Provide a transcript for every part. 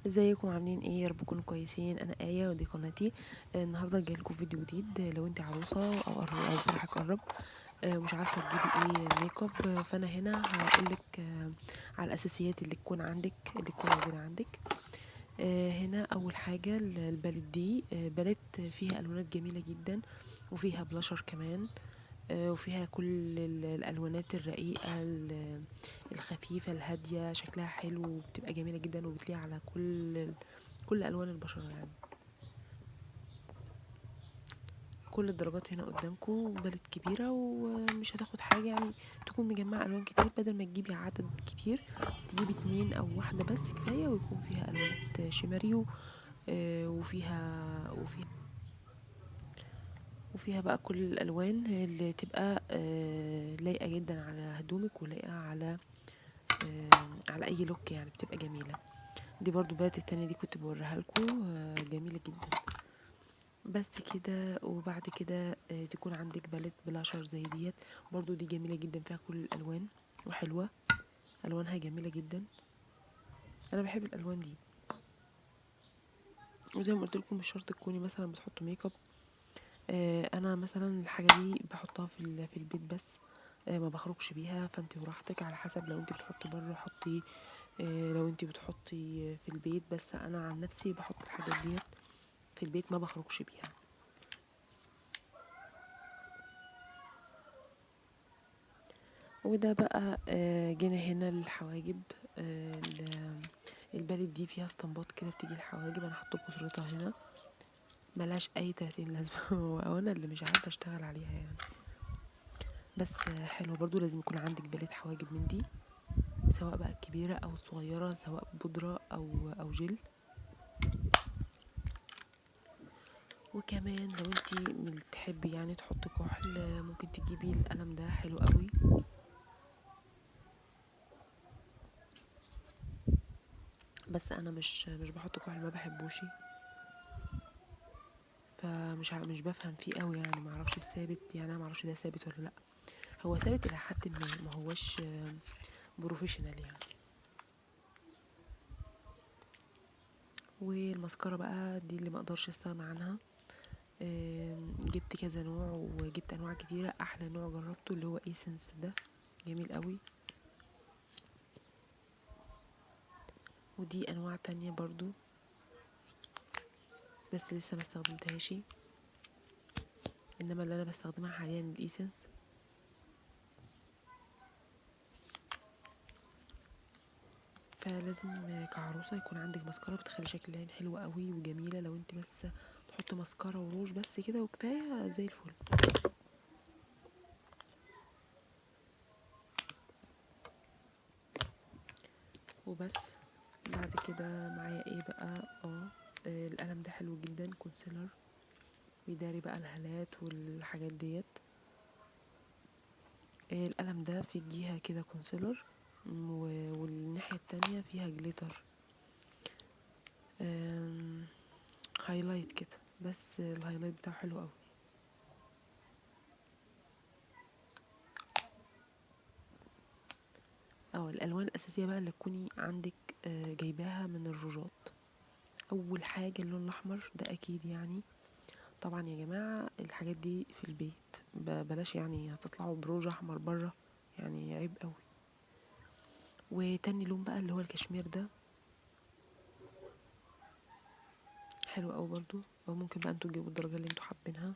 ازيكم عاملين ايه؟ يا رب تكونوا كويسين. انا آية ودي قناتي. النهارده جايلكم فيديو جديد. لو انت عروسه او فرحك قرب، مش عارفه تجيبي ايه ميك اب، فانا هنا هقولك على الاساسيات اللي تكون عندك، اللي تكون موجوده عندك. هنا اول حاجه الباليت دي، باليت فيها الوانات جميله جدا، وفيها بلاشر كمان، وفيها كل الالوانات الرقيقه الخفيفه الهاديه، شكلها حلو وبتبقى جميله جدا وبتليق على كل الوان البشره يعني. كل الدرجات هنا قدامكم، باليت كبيره ومش هتاخد حاجه يعني، تكون مجمعه الوان كتير بدل ما تجيبي عدد كتير. تجيبي اتنين او واحده بس كفايه، ويكون فيها الوانات شيماري وفيها بقى كل الالوان اللي تبقى لايقه جدا على هدومك، ولايقه على اي لوك يعني، بتبقى جميله. دي برضو بقت التانية دي كنت بوريها لكم، جميله جدا. بس كده. وبعد كده تكون عندك باليت بلاشر زي ديت، برضو دي جميله جدا، فيها كل الالوان وحلوه، الوانها جميله جدا. انا بحب الالوان دي. وزي ما قلت لكم، مش شرط تكوني مثلا بتحطوا ميك اب. انا مثلا الحاجه دي بحطها في البيت بس، ما بخرجش بيها، فانت براحتك على حسب. لو انت بتحطي بره حطي، لو انت بتحطي في البيت. بس انا عن نفسي بحط الحاجات ديت في البيت، ما بخرجش بيها. وده بقى جينا هنا للحواجب. البالت دي فيها اسطمبات كده بتيجي الحواجب، انا حاطه لكم صورتها هنا، ملهاش اي 30 لازمه او انا اللي مش عارفه اشتغل عليها يعني. بس حلوه برضو، لازم يكون عندك بالت حواجب من دي، سواء بقى الكبيره او الصغيره، سواء بودره او جل. وكمان لو انتي من اللي تحبي يعني تحطي كحل، ممكن تجيبي القلم ده، حلو قوي. بس انا مش بحط كحل، ما بحبوش، مش بفهم فيه قوي يعني، ما اعرفش الثابت يعني، انا ما اعرفش ده ثابت ولا لا. هو ثابت الى حد ما هوش بروفيشنال يعني. والمسكرة بقى دي اللي ما اقدرش استغنى عنها. جبت كذا نوع وجبت انواع كتيرة، احلى نوع جربته اللي هو ايسنس ده، جميل قوي. ودي انواع تانية برضو، بس لسه ما استخدمتهاش، انما اللي انا بستخدمها حاليا الايسنس. فلازم كعروسه يكون عندك مسكره بتخلي شكل العين حلو قوي وجميله. لو انت بس تحط مسكره وروج بس كده وكفايه زي الفل. وبس. بعد كده معايا ايه بقى؟ القلم ده حلو جدا، كونسيلر، بيداري بقى الهالات والحاجات ديت. القلم ده في جهه كده كونسيلر، والناحيه التانية فيها جليتر، هايلايت كده، بس الهايلايت بتاعه حلو قوي. الالوان الاساسيه بقى اللي تكوني عندك جايباها من الروجات. اول حاجه اللون الاحمر ده اكيد يعني. طبعا يا جماعه الحاجات دي في البيت، بلاش يعني هتطلعوا بروج احمر بره، يعني عيب قوي. وتاني لون بقى اللي هو الكشمير ده، حلو قوي برضو. او ممكن بقى انتوا تجيبوا الدرجه اللي انتوا حابينها،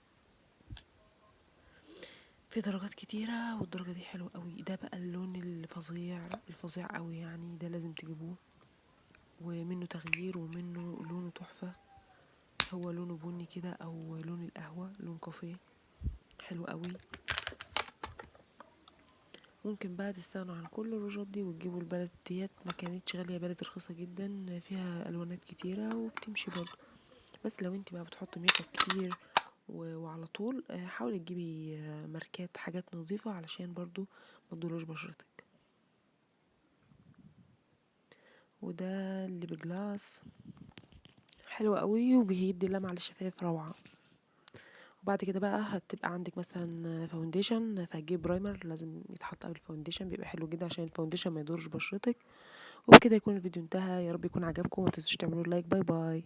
في درجات كتيره، والدرجه دي حلوه قوي. ده بقى اللون الفظيع الفظيع قوي يعني، ده لازم تجيبوه، ومنه تغيير ومنه لونه تحفه. هو لونه بني كده، او لون القهوه، لون كافيه، حلو قوي. ممكن بقى تستغنوا عن كل الروجات دي وتجيبوا البلد ديت، ما كانتش غاليه، بلد رخيصه جدا، فيها الوانات كتيره وبتمشي برضه. بس لو انت بقى بتحطي ميك اب كتير وعلى طول، حاولي تجيبي ماركات، حاجات نظيفه، علشان برضه ما تضروش بشرتك. وده اللي بجلاس، حلو قوي وبيدي لمعة للشفايف روعه. وبعد كده بقى هتبقى عندك مثلا فاونديشن، فهتجيب برايمر لازم يتحط قبل الفاونديشن، بيبقى حلو جدا عشان الفاونديشن ما يضرش بشرتك. وبكده يكون الفيديو انتهى، يا رب يكون عجبكم، ما تنسوش تعملوا لايك. باي باي.